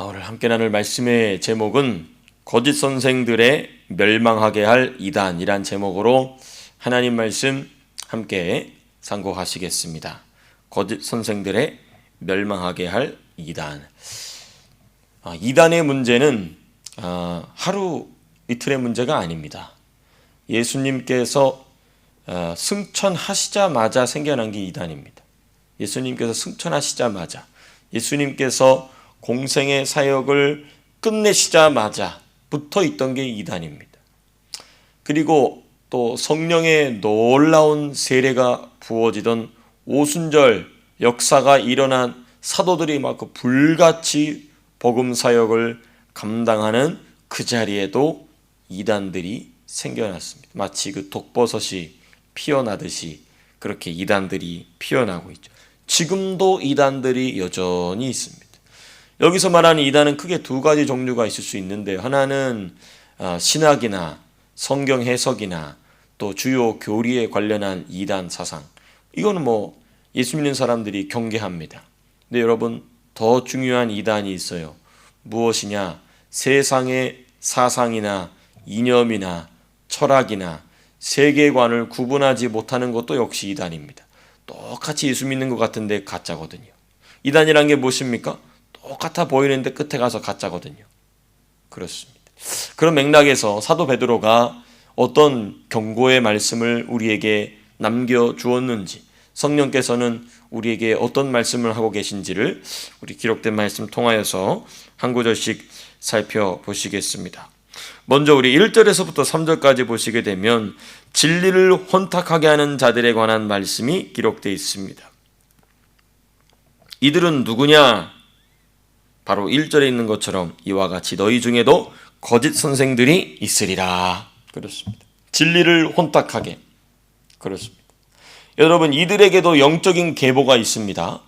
오늘 함께 나눌 말씀의 제목은 거짓 선생들의 멸망하게 할 이단이란 제목으로 하나님 말씀 함께 상고하시겠습니다. 거짓 선생들의 멸망하게 할 이단. 이단의 문제는 하루 이틀의 문제가 아닙니다. 예수님께서 승천하시자마자 생겨난 게 이단입니다. 예수님께서 승천하시자마자, 예수님께서 공생의 사역을 끝내시자마자 붙어 있던 게 이단입니다. 그리고 또 성령의 놀라운 세례가 부어지던 오순절 역사가 일어난 사도들이 막 불같이 복음 사역을 감당하는 그 자리에도 이단들이 생겨났습니다. 마치 그 독버섯이 피어나듯이 그렇게 이단들이 피어나고 있죠. 지금도 이단들이 여전히 있습니다. 여기서 말하는 이단은 크게 두 가지 종류가 있을 수 있는데, 하나는 신학이나 성경 해석이나 또 주요 교리에 관련한 이단 사상, 이거는 예수 믿는 사람들이 경계합니다. 근데 여러분, 더 중요한 이단이 있어요. 무엇이냐? 세상의 사상이나 이념이나 철학이나 세계관을 구분하지 못하는 것도 역시 이단입니다. 똑같이 예수 믿는 것 같은데 가짜거든요. 이단이란 게 무엇입니까? 똑같아 보이는데 끝에 가서 가짜거든요. 그렇습니다. 그런 맥락에서 사도 베드로가 어떤 경고의 말씀을 우리에게 남겨주었는지, 성령께서는 우리에게 어떤 말씀을 하고 계신지를 우리 기록된 말씀 통하여서 한 구절씩 살펴보시겠습니다. 먼저 우리 1절에서부터 3절까지 보시게 되면 진리를 혼탁하게 하는 자들에 관한 말씀이 기록되어 있습니다. 이들은 누구냐? 바로 1절에 있는 것처럼 이와 같이 너희 중에도 거짓 선생들이 있으리라. 그렇습니다. 진리를 혼탁하게. 그렇습니다. 여러분, 이들에게도 영적인 계보가 있습니다.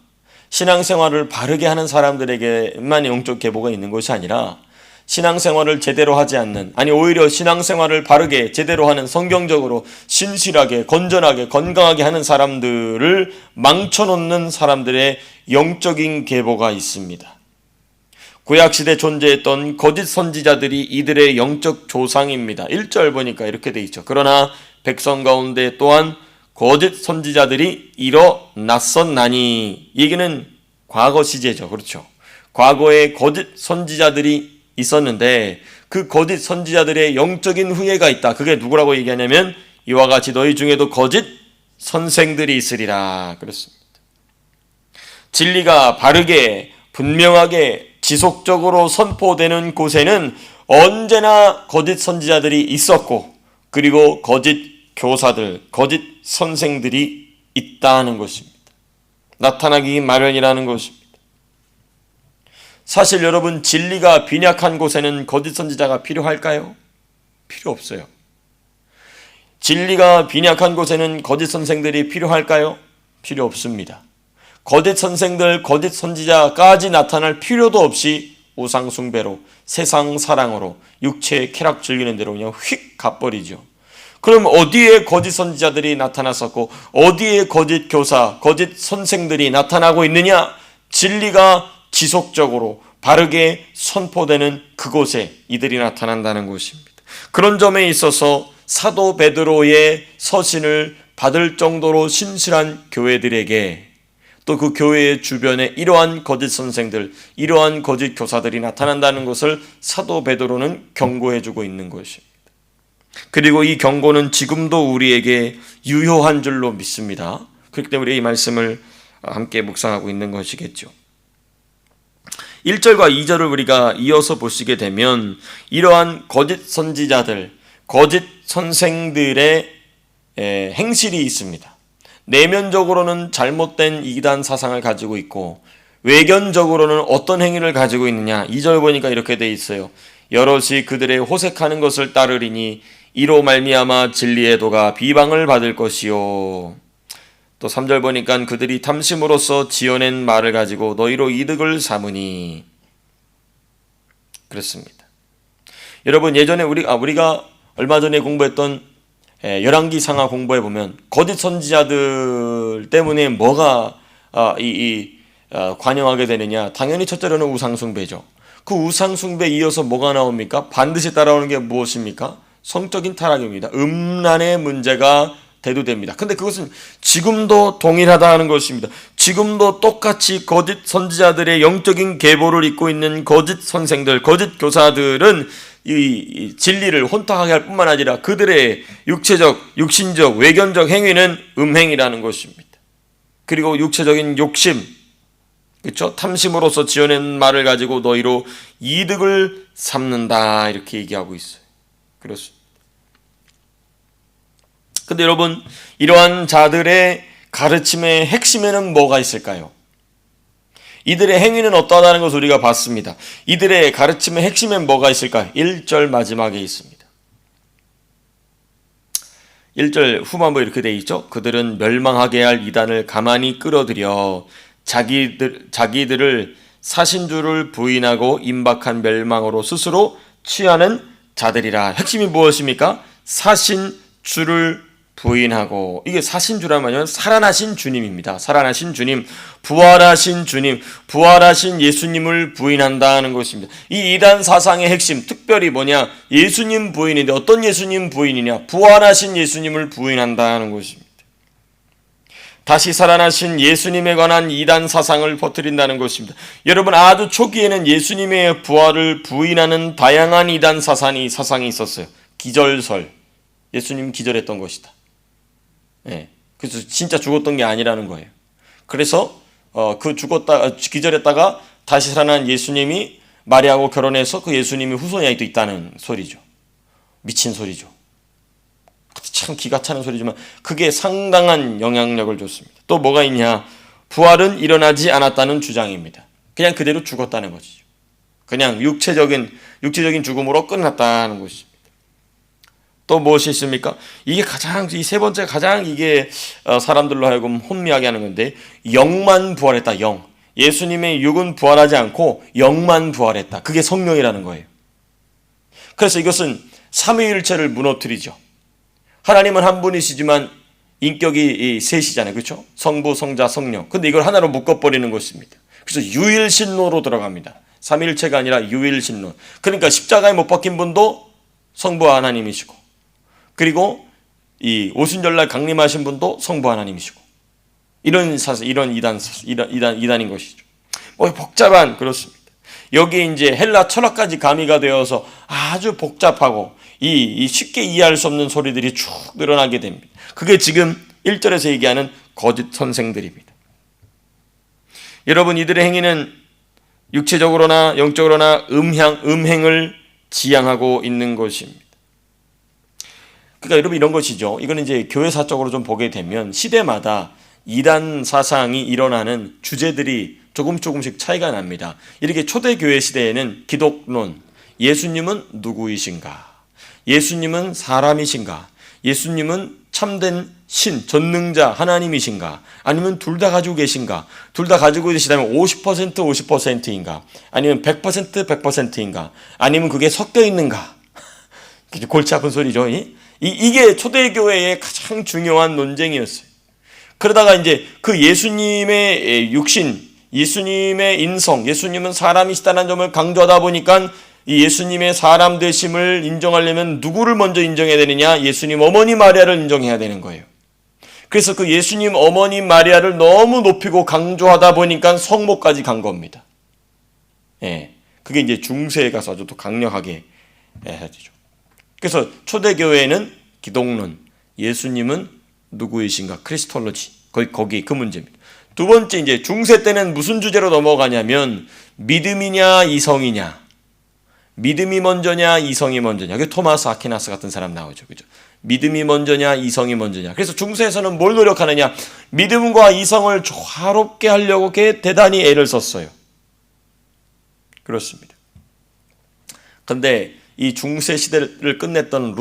신앙생활을 바르게 하는 사람들에게만 영적 계보가 있는 것이 아니라 신앙생활을 제대로 하지 않는, 오히려 신앙생활을 바르게 제대로 하는, 성경적으로 신실하게 건전하게 건강하게 하는 사람들을 망쳐놓는 사람들의 영적인 계보가 있습니다. 구약시대 존재했던 거짓 선지자들이 이들의 영적 조상입니다. 1절 보니까 이렇게 돼 있죠. 그러나 백성 가운데 또한 거짓 선지자들이 일어났었나니. 얘기는 과거 시제죠. 그렇죠. 과거에 거짓 선지자들이 있었는데 그 거짓 선지자들의 영적인 후예가 있다. 그게 누구라고 얘기하냐면 이와 같이 너희 중에도 거짓 선생들이 있으리라. 그렇습니다. 진리가 바르게 분명하게 지속적으로 선포되는 곳에는 언제나 거짓 선지자들이 있었고, 그리고 거짓 교사들, 거짓 선생들이 있다는 것입니다. 나타나기 마련이라는 것입니다. 사실 여러분, 진리가 빈약한 곳에는 거짓 선지자가 필요할까요? 필요 없어요. 진리가 빈약한 곳에는 거짓 선생들이 필요할까요? 필요 없습니다. 거짓 선생들, 거짓 선지자까지 나타날 필요도 없이 우상 숭배로, 세상 사랑으로, 육체의 쾌락 즐기는 대로 그냥 휙 가버리죠. 그럼 어디에 거짓 선지자들이 나타났었고 어디에 거짓 교사, 거짓 선생들이 나타나고 있느냐? 진리가 지속적으로 바르게 선포되는 그곳에 이들이 나타난다는 것입니다. 그런 점에 있어서 사도 베드로의 서신을 받을 정도로 신실한 교회들에게, 또 그 교회의 주변에 이러한 거짓 선생들, 이러한 거짓 교사들이 나타난다는 것을 사도 베드로는 경고해주고 있는 것입니다. 그리고 이 경고는 지금도 우리에게 유효한 줄로 믿습니다. 그렇기 때문에 이 말씀을 함께 묵상하고 있는 것이겠죠. 1절과 2절을 우리가 이어서 보시게 되면 이러한 거짓 선지자들, 거짓 선생들의 행실이 있습니다. 내면적으로는 잘못된 이단 사상을 가지고 있고 외견적으로는 어떤 행위를 가지고 있느냐? 2절 보니까 이렇게 돼 있어요. 여럿이 그들의 호색하는 것을 따르리니 이로 말미암아 진리의 도가 비방을 받을 것이요. 또 3절 보니까 그들이 탐심으로써 지어낸 말을 가지고 너희로 이득을 삼으니. 그렇습니다. 여러분, 예전에 우리가 얼마 전에 공부했던 열왕기 상하 공부해 보면 거짓 선지자들 때문에 뭐가 관영하게 되느냐? 당연히 첫째로는 우상숭배죠. 그 우상숭배에 이어서 뭐가 나옵니까? 반드시 따라오는 게 무엇입니까? 성적인 타락입니다. 음란의 문제가 대두됩니다. 근데 그것은 지금도 동일하다는 것입니다. 지금도 똑같이 거짓 선지자들의 영적인 계보를 잇고 있는 거짓 선생들, 거짓 교사들은 이 진리를 혼탁하게 할 뿐만 아니라 그들의 육체적, 육신적, 외견적 행위는 음행이라는 것입니다. 그리고 육체적인 욕심, 그렇죠? 탐심으로서 지어낸 말을 가지고 너희로 이득을 삼는다 이렇게 얘기하고 있어요. 그렇습니다. 근데 여러분, 이러한 자들의 가르침의 핵심에는 뭐가 있을까요? 이들의 행위는 어떠하다는 것을 우리가 봤습니다. 이들의 가르침의 핵심엔 뭐가 있을까요? 1절 마지막에 있습니다. 1절 후반부에 이렇게 되어 있죠. 그들은 멸망하게 할 이단을 가만히 끌어들여 자기들을 사신주를 부인하고 임박한 멸망으로 스스로 취하는 자들이라. 핵심이 무엇입니까? 사신주를 부인하고, 이게 사신주란 말이면 살아나신 주님입니다. 살아나신 주님, 부활하신 주님, 부활하신 예수님을 부인한다는 것입니다. 이 이단 사상의 핵심, 특별히 뭐냐? 예수님 부인인데 어떤 예수님 부인이냐? 부활하신 예수님을 부인한다는 것입니다. 다시 살아나신 예수님에 관한 이단 사상을 퍼뜨린다는 것입니다. 여러분, 아주 초기에는 예수님의 부활을 부인하는 다양한 이단 사상이 있었어요. 기절설, 예수님 기절했던 것이다. 예, 그래서 진짜 죽었던 게 아니라는 거예요. 그래서 기절했다가 다시 살아난 예수님이 마리아하고 결혼해서 그 예수님이 후손이 또 있다는 소리죠. 미친 소리죠. 참 기가 차는 소리지만 그게 상당한 영향력을 줬습니다. 또 뭐가 있냐? 부활은 일어나지 않았다는 주장입니다. 그냥 그대로 죽었다는 것이죠. 그냥 육체적인 죽음으로 끝났다는 것입니다. 또 무엇이 있습니까? 이게 이 세 번째 가장 이게 사람들로 하여금 혼미하게 하는 건데, 영만 부활했다. 영. 예수님의 육은 부활하지 않고 영만 부활했다. 그게 성령이라는 거예요. 그래서 이것은 삼위일체를 무너뜨리죠. 하나님은 한 분이시지만 인격이 셋이잖아요. 그렇죠? 성부, 성자, 성령. 근데 이걸 하나로 묶어버리는 것입니다. 그래서 유일신론으로 들어갑니다. 삼위일체가 아니라 유일신론. 그러니까 십자가에 못 박힌 분도 성부 하나님이시고, 그리고 이 오순절날 강림하신 분도 성부 하나님이시고, 이런 이단인 것이죠. 복잡한, 그렇습니다. 여기에 이제 헬라 철학까지 가미가 되어서 아주 복잡하고 이 쉽게 이해할 수 없는 소리들이 쭉 늘어나게 됩니다. 그게 지금 1절에서 얘기하는 거짓 선생들입니다. 여러분, 이들의 행위는 육체적으로나 영적으로나 음행을 지향하고 있는 것입니다. 그러니까 여러분, 이런 것이죠. 이거는 이제 교회사적으로 좀 보게 되면 시대마다 이단 사상이 일어나는 주제들이 조금씩 차이가 납니다. 이렇게 초대교회 시대에는 기독론, 예수님은 누구이신가? 예수님은 사람이신가? 예수님은 참된 신, 전능자 하나님이신가? 아니면 둘 다 가지고 계신가? 둘 다 가지고 계시다면 50% 50%인가? 아니면 100% 100%인가? 아니면 그게 섞여 있는가? 골치 아픈 소리죠. 이게 초대교회의 가장 중요한 논쟁이었어요. 그러다가 이제 그 예수님의 육신, 예수님의 인성, 예수님은 사람이시다는 점을 강조하다 보니까 이 예수님의 사람 되심을 인정하려면 누구를 먼저 인정해야 되느냐? 예수님 어머니 마리아를 인정해야 되는 거예요. 그래서 그 예수님 어머니 마리아를 너무 높이고 강조하다 보니까 성모까지 간 겁니다. 예, 그게 이제 중세에 가서 아주 또 강력하게 해야 되죠. 그래서 초대교회는 기독론, 예수님은 누구이신가? 크리스톨로지. 거기 그 문제입니다. 두 번째, 이제 중세 때는 무슨 주제로 넘어가냐면 믿음이냐 이성이냐, 믿음이 먼저냐 이성이 먼저냐. 그게 토마스 아퀴나스 같은 사람 나오죠. 그죠? 믿음이 먼저냐 이성이 먼저냐. 그래서 중세에서는 뭘 노력하느냐? 믿음과 이성을 조화롭게 하려고 대단히 애를 썼어요. 그렇습니다. 근데 이 중세 시대를 끝냈던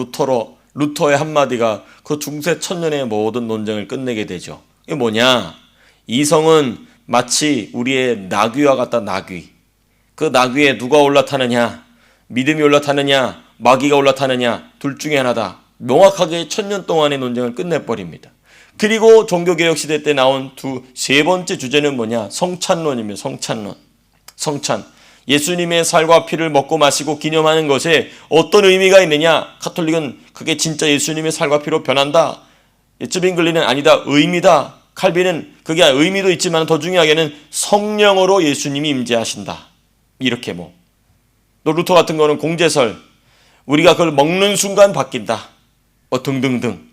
루터의 한마디가 그 중세 천년의 모든 논쟁을 끝내게 되죠. 이게 뭐냐? 이성은 마치 우리의 나귀와 같다. 나귀. 그 나귀에 누가 올라타느냐? 믿음이 올라타느냐? 마귀가 올라타느냐? 둘 중에 하나다. 명확하게 천년 동안의 논쟁을 끝내버립니다. 그리고 종교개혁 시대 때 나온 세 번째 주제는 뭐냐? 성찬론이며 성찬론. 성찬. 예수님의 살과 피를 먹고 마시고 기념하는 것에 어떤 의미가 있느냐? 가톨릭은 그게 진짜 예수님의 살과 피로 변한다. 쯔빙글리는 아니다. 의미다. 칼빈은 그게 의미도 있지만 더 중요하게는 성령으로 예수님이 임재하신다. 이렇게 또 루터 같은 거는 공제설. 우리가 그걸 먹는 순간 바뀐다. 등등등.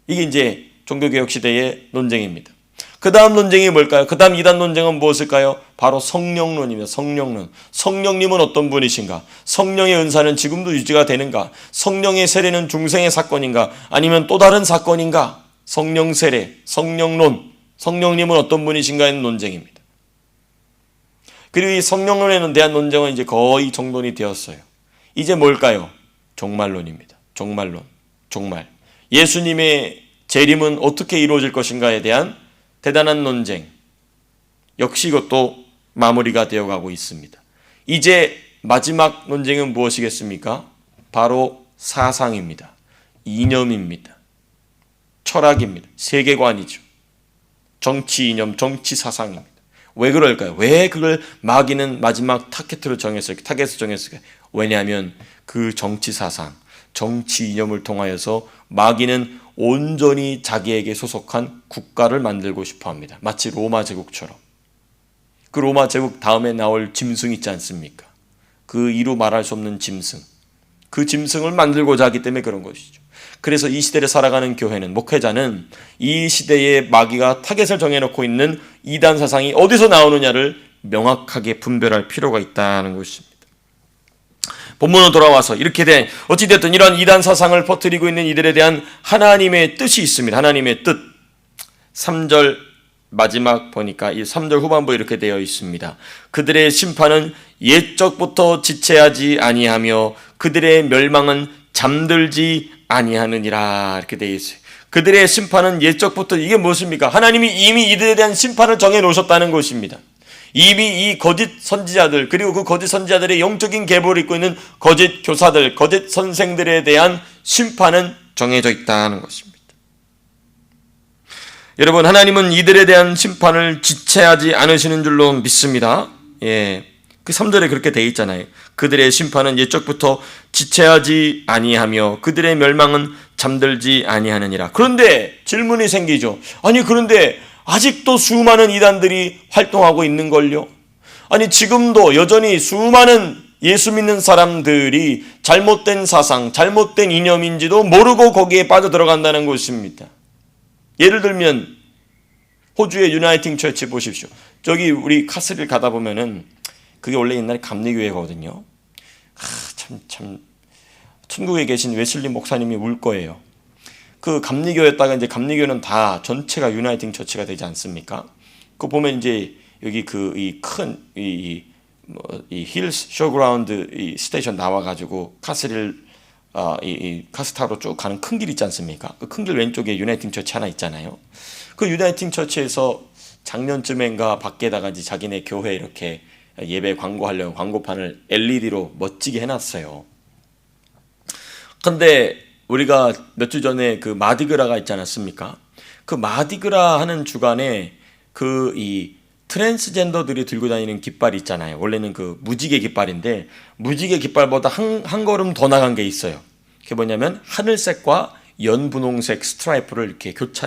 이게 이제 종교개혁 시대의 논쟁입니다. 그 다음 논쟁이 뭘까요? 그 다음 이단 논쟁은 무엇일까요? 바로 성령론입니다. 성령론. 성령님은 어떤 분이신가? 성령의 은사는 지금도 유지가 되는가? 성령의 세례는 중생의 사건인가? 아니면 또 다른 사건인가? 성령 세례, 성령론. 성령님은 어떤 분이신가의 논쟁입니다. 그리고 이 성령론에 대한 논쟁은 이제 거의 정돈이 되었어요. 이제 뭘까요? 종말론입니다. 종말론. 종말. 예수님의 재림은 어떻게 이루어질 것인가에 대한 대단한 논쟁. 역시 이것도 마무리가 되어가고 있습니다. 이제 마지막 논쟁은 무엇이겠습니까? 바로 사상입니다. 이념입니다. 철학입니다. 세계관이죠. 정치 이념, 정치 사상입니다. 왜 그럴까요? 왜 그걸 마귀는 마지막 타겟으로 정했을까요? 왜냐하면 그 정치 사상, 정치 이념을 통하여서 마귀는 온전히 자기에게 소속한 국가를 만들고 싶어 합니다. 마치 로마 제국처럼. 그 로마 제국 다음에 나올 짐승 있지 않습니까? 그 이루 말할 수 없는 짐승. 그 짐승을 만들고자 하기 때문에 그런 것이죠. 그래서 이 시대를 살아가는 교회는, 목회자는 이 시대에 마귀가 타겟을 정해놓고 있는 이단 사상이 어디서 나오느냐를 명확하게 분별할 필요가 있다는 것입니다. 본문으로 돌아와서 이렇게 된 어찌됐든 이러한 이단 사상을 퍼뜨리고 있는 이들에 대한 하나님의 뜻이 있습니다. 하나님의 뜻. 3절 마지막 보니까 이 3절 후반부에 이렇게 되어 있습니다. 그들의 심판은 옛적부터 지체하지 아니하며 그들의 멸망은 잠들지 아니하느니라. 이렇게 되어 있어요. 그들의 심판은 옛적부터, 이게 무엇입니까? 하나님이 이미 이들에 대한 심판을 정해 놓으셨다는 것입니다. 이미 이 거짓 선지자들, 그리고 그 거짓 선지자들의 영적인 계보를 입고 있는 거짓 교사들, 거짓 선생들에 대한 심판은 정해져 있다는 것입니다. 여러분, 하나님은 이들에 대한 심판을 지체하지 않으시는 줄로 믿습니다. 그 3절에 그렇게 되어 있잖아요. 그들의 심판은 옛적부터 지체하지 아니하며 그들의 멸망은 잠들지 아니하느니라. 그런데 질문이 생기죠. 아니, 그런데 아직도 수많은 이단들이 활동하고 있는걸요. 아니, 지금도 여전히 수많은 예수 믿는 사람들이 잘못된 사상, 잘못된 이념인지도 모르고 거기에 빠져들어간다는 것입니다. 예를 들면 호주의 유나이팅 처치 보십시오. 저기 우리 카스릴 가다 보면은 그게 원래 옛날에 감리교회거든요. 참 천국에 계신 웨슬리 목사님이 울 거예요. 그 감리교였다가 이제 감리교는 다 전체가 유나이팅 처치가 되지 않습니까? 그 보면 이제 여기 그 이 큰 이 힐스 쇼그라운드 이 스테이션 나와가지고 카스릴 이 카스타로 쭉 가는 큰 길 있지 않습니까? 그 큰 길 왼쪽에 유나이팅 처치 하나 있잖아요. 그 유나이팅 처치에서 작년쯤엔가 밖에다가 이제 자기네 교회 이렇게 예배 광고하려고 광고판을 LED로 멋지게 해놨어요. 근데 우리가 몇 주 전에 그 마디그라가 있지 않았습니까? 그 마디그라 하는 주간에 그 이 트랜스젠더들이 들고 다니는 깃발이 있잖아요. 원래는 그 무지개 깃발인데 무지개 깃발보다 한 걸음 더 나간 게 있어요. 그게 뭐냐면 하늘색과 연분홍색 스트라이프를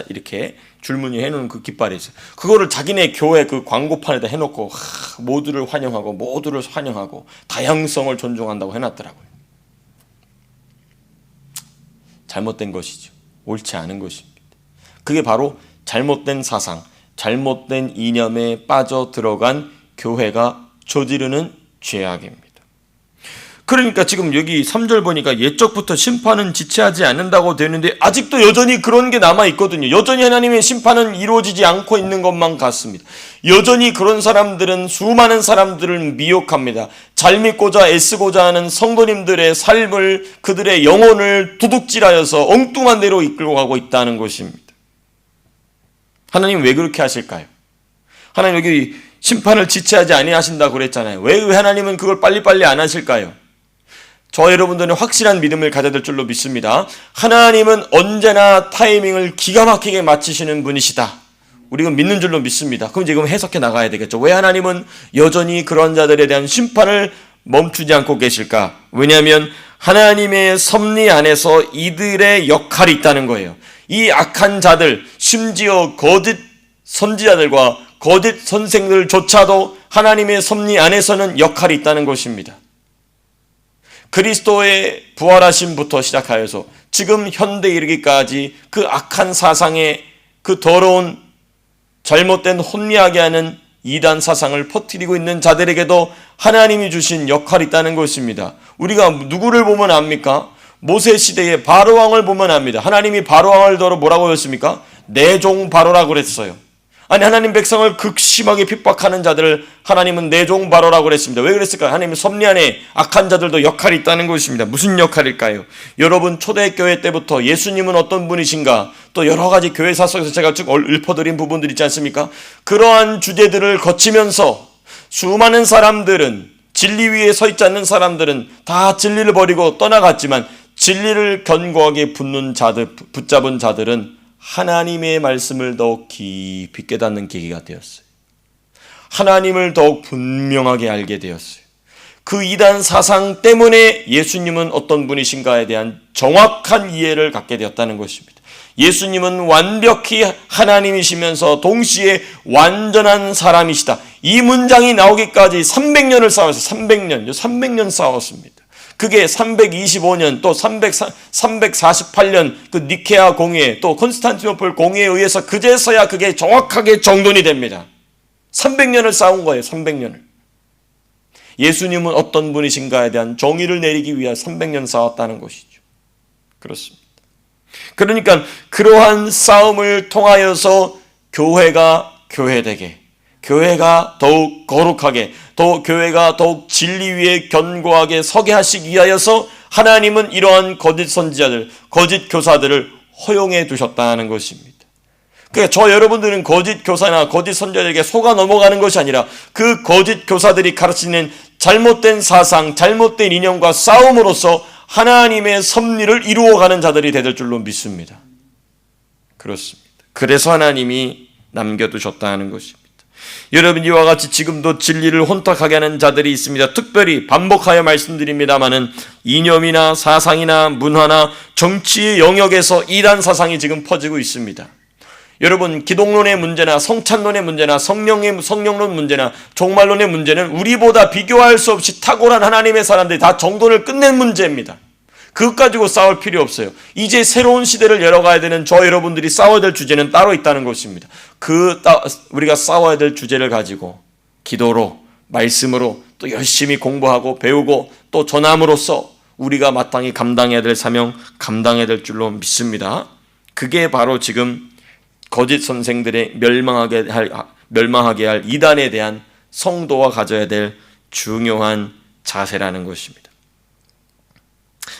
이렇게 줄무늬 해놓은 그 깃발이 있어요. 그거를 자기네 교회 그 광고판에다 해놓고 모두를 환영하고 다양성을 존중한다고 해놨더라고요. 잘못된 것이죠. 옳지 않은 것입니다. 그게 바로 잘못된 사상, 잘못된 이념에 빠져 들어간 교회가 저지르는 죄악입니다. 그러니까 지금 여기 3절 보니까 옛적부터 심판은 지체하지 않는다고 되는데 아직도 여전히 그런 게 남아있거든요. 여전히 하나님의 심판은 이루어지지 않고 있는 것만 같습니다. 여전히 그런 사람들은 수많은 사람들을 미혹합니다. 잘 믿고자 애쓰고자 하는 성도님들의 삶을, 그들의 영혼을 도둑질하여서 엉뚱한 데로 이끌고 가고 있다는 것입니다. 하나님 왜 그렇게 하실까요? 하나님 여기 심판을 지체하지 아니하신다고 그랬잖아요. 왜 하나님은 그걸 빨리빨리 안 하실까요? 저 여러분들은 확실한 믿음을 가져야 될 줄로 믿습니다. 하나님은 언제나 타이밍을 기가 막히게 맞추시는 분이시다. 우리가 믿는 줄로 믿습니다. 그럼 지금 해석해 나가야 되겠죠. 왜 하나님은 여전히 그런 자들에 대한 심판을 멈추지 않고 계실까? 왜냐하면 하나님의 섭리 안에서 이들의 역할이 있다는 거예요. 이 악한 자들, 심지어 거짓 선지자들과 거짓 선생들조차도 하나님의 섭리 안에서는 역할이 있다는 것입니다. 그리스도의 부활하심부터 시작하여서 지금 현대에 이르기까지 그 악한 사상의 그 더러운 잘못된 혼미하게 하는 이단 사상을 퍼뜨리고 있는 자들에게도 하나님이 주신 역할이 있다는 것입니다. 우리가 누구를 보면 압니까? 모세 시대의 바로왕을 보면 압니다. 하나님이 바로왕을 더러 뭐라고 했습니까? 내 종 바로라고 그랬어요. 아니, 하나님 백성을 극심하게 핍박하는 자들을 하나님은 내 종 바로라고 그랬습니다. 왜 그랬을까요? 하나님의 섭리 안에 악한 자들도 역할이 있다는 것입니다. 무슨 역할일까요? 여러분, 초대교회 때부터 예수님은 어떤 분이신가, 또 여러 가지 교회사 속에서 제가 쭉 읊어드린 부분들 있지 않습니까? 그러한 주제들을 거치면서 수많은 사람들은, 진리 위에 서 있지 않는 사람들은 다 진리를 버리고 떠나갔지만 진리를 견고하게 붙잡은 자들은 하나님의 말씀을 더욱 깊이 깨닫는 계기가 되었어요. 하나님을 더욱 분명하게 알게 되었어요. 그 이단 사상 때문에 예수님은 어떤 분이신가에 대한 정확한 이해를 갖게 되었다는 것입니다. 예수님은 완벽히 하나님이시면서 동시에 완전한 사람이시다. 이 문장이 나오기까지 300년을 싸웠어요. 300년 싸웠습니다. 그게 325년 또 348년 그 니케아 공회 또 콘스탄티노플 공회에 의해서 그제서야 그게 정확하게 정돈이 됩니다. 300년을 싸운 거예요. 300년을. 예수님은 어떤 분이신가에 대한 정의를 내리기 위해 300년 싸웠다는 것이죠. 그렇습니다. 그러니까 그러한 싸움을 통하여서 교회가 교회되게, 교회가 더욱 거룩하게, 또 교회가 더욱 진리 위에 견고하게 서게 하시기 위하여서 하나님은 이러한 거짓 선지자들, 거짓 교사들을 허용해 두셨다는 것입니다. 그러니까 저 여러분들은 거짓 교사나 거짓 선지자들에게 속아 넘어가는 것이 아니라 그 거짓 교사들이 가르치는 잘못된 사상, 잘못된 이념과 싸움으로써 하나님의 섭리를 이루어가는 자들이 될 줄로 믿습니다. 그렇습니다. 그래서 하나님이 남겨두셨다는 것입니다. 여러분, 이와 같이 지금도 진리를 혼탁하게 하는 자들이 있습니다. 특별히 반복하여 말씀드립니다마는 이념이나 사상이나 문화나 정치의 영역에서 이단 사상이 지금 퍼지고 있습니다. 여러분, 기독론의 문제나 성찬론의 문제나 성령론 문제나 종말론의 문제는 우리보다 비교할 수 없이 탁월한 하나님의 사람들이 다 정돈을 끝낸 문제입니다. 그것 가지고 싸울 필요 없어요. 이제 새로운 시대를 열어가야 되는 저 여러분들이 싸워야 될 주제는 따로 있다는 것입니다. 우리가 싸워야 될 주제를 가지고 기도로, 말씀으로 또 열심히 공부하고 배우고 또 전함으로써 우리가 마땅히 감당해야 될 사명, 감당해야 될 줄로 믿습니다. 그게 바로 지금 거짓 선생들의 멸망하게 할 이단에 대한 성도가 가져야 될 중요한 자세라는 것입니다.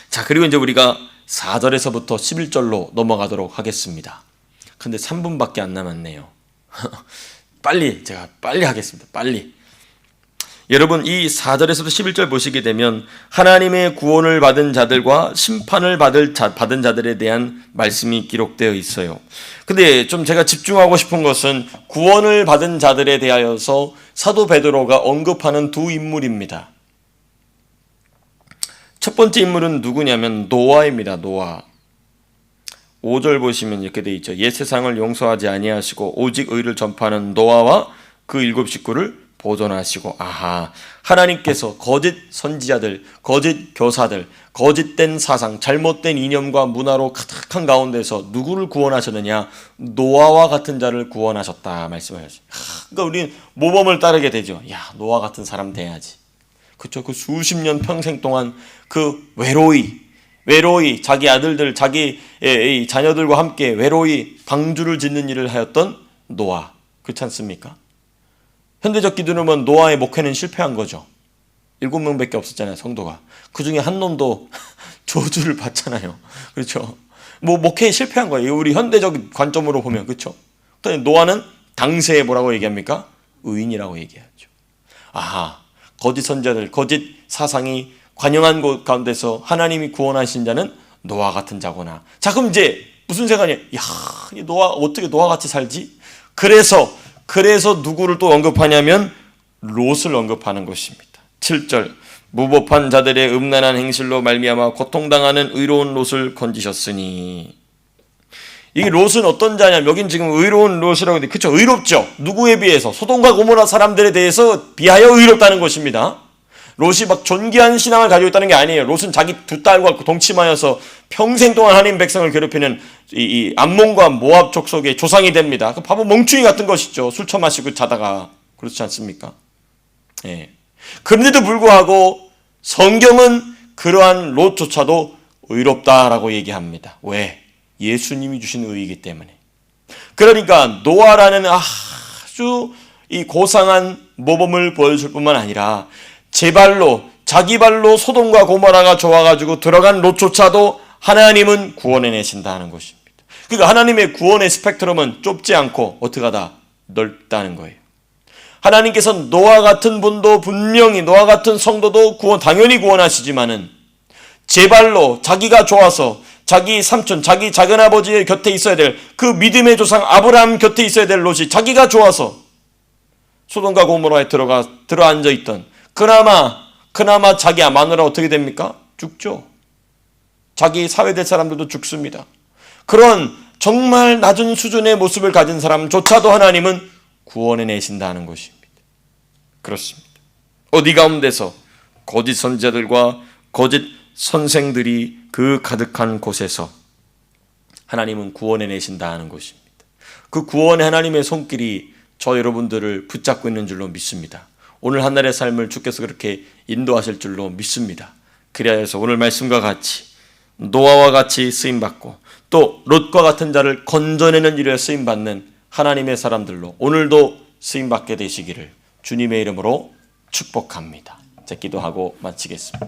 자, 그리고 이제 우리가 4절에서부터 11절로 넘어가도록 하겠습니다. 근데 3분밖에 안 남았네요. 제가 빨리 하겠습니다. 빨리. 여러분, 이 4절에서부터 11절 보시게 되면 하나님의 구원을 받은 자들과 심판을 받은 자들에 대한 말씀이 기록되어 있어요. 근데 좀 제가 집중하고 싶은 것은 구원을 받은 자들에 대하여서 사도 베드로가 언급하는 두 인물입니다. 첫 번째 인물은 누구냐면 노아입니다. 노아. 5절 보시면 이렇게 되어 있죠. 옛 세상을 용서하지 아니하시고 오직 의를 전파하는 노아와 그 7 식구를 보존하시고. 하나님께서 거짓 선지자들, 거짓 교사들, 거짓된 사상, 잘못된 이념과 문화로 가득한 가운데서 누구를 구원하셨느냐? 노아와 같은 자를 구원하셨다 말씀하셨어요. 그러니까 우리는 모범을 따르게 되죠. 노아 같은 사람 돼야지. 그렇죠. 그 수십 년 평생 동안 그 외로이 자기 아들들, 자기 자녀들과 함께 외로이 방주를 짓는 일을 하였던 노아. 그렇지 않습니까? 현대적 기준으로 보면 노아의 목회는 실패한 거죠. 7명밖에 없었잖아요, 성도가. 그 중에 한 놈도 저주를 받잖아요. 그렇죠. 목회에 실패한 거예요. 우리 현대적 관점으로 보면. 그렇죠. 노아는 당시에 뭐라고 얘기합니까? 의인이라고 얘기하죠. 거짓 선지자들, 거짓 사상이 관영한 곳 가운데서 하나님이 구원하신 자는 노아 같은 자구나. 자, 그럼 이제 무슨 생각이냐? 야, 노아 어떻게 노아같이 살지? 그래서 누구를 또 언급하냐면 롯을 언급하는 것입니다. 7절 무법한 자들의 음란한 행실로 말미암아 고통당하는 의로운 롯을 건지셨으니. 이 롯은 어떤 자냐면 여긴 지금 의로운 롯이라고 했는데 그렇죠? 의롭죠. 누구에 비해서? 소돔과 고모라 사람들에 대해서 비하여 의롭다는 것입니다. 롯이 막 존귀한 신앙을 가지고 있다는 게 아니에요. 롯은 자기 두 딸과 동침하여서 평생 동안 하나님 백성을 괴롭히는 이 암몬과 모압 족속의 조상이 됩니다. 그 바보 멍충이 같은 것이죠. 술 처마시고 자다가. 그렇지 않습니까? 예. 그런데도 불구하고 성경은 그러한 롯조차도 의롭다라고 얘기합니다. 왜? 예수님이 주신 의이기 때문에. 그러니까 노아라는 아주 이 고상한 모범을 보여줄 뿐만 아니라 자기 발로 소돔과 고모라가 좋아가지고 들어간 롯조차도 하나님은 구원해내신다는 것입니다. 그러니까 하나님의 구원의 스펙트럼은 좁지 않고 어떻게 하다? 넓다는 거예요. 하나님께서 노아 같은 분도 분명히 노아 같은 성도도 당연히 구원하시지만은 제 발로 자기가 좋아서 자기 삼촌, 자기 작은아버지의 곁에 있어야 될 그 믿음의 조상 아브라함 곁에 있어야 될 롯이 자기가 좋아서 소돔과 고모라에 들어앉아 있던 그나마 자기 마누라 어떻게 됩니까? 죽죠. 자기 사회될 사람들도 죽습니다. 그런 정말 낮은 수준의 모습을 가진 사람조차도 하나님은 구원해내신다는 것입니다. 그렇습니다. 어디 가운데서 거짓 선지자들과 거짓 선생들이 그 가득한 곳에서 하나님은 구원해내신다는 것입니다. 그 구원의 하나님의 손길이 저 여러분들을 붙잡고 있는 줄로 믿습니다. 오늘 한날의 삶을 주께서 그렇게 인도하실 줄로 믿습니다. 그래야 해서 오늘 말씀과 같이 노아와 같이 쓰임받고 또 롯과 같은 자를 건져내는 일에 쓰임받는 하나님의 사람들로 오늘도 쓰임받게 되시기를 주님의 이름으로 축복합니다. 자, 기도하고 마치겠습니다.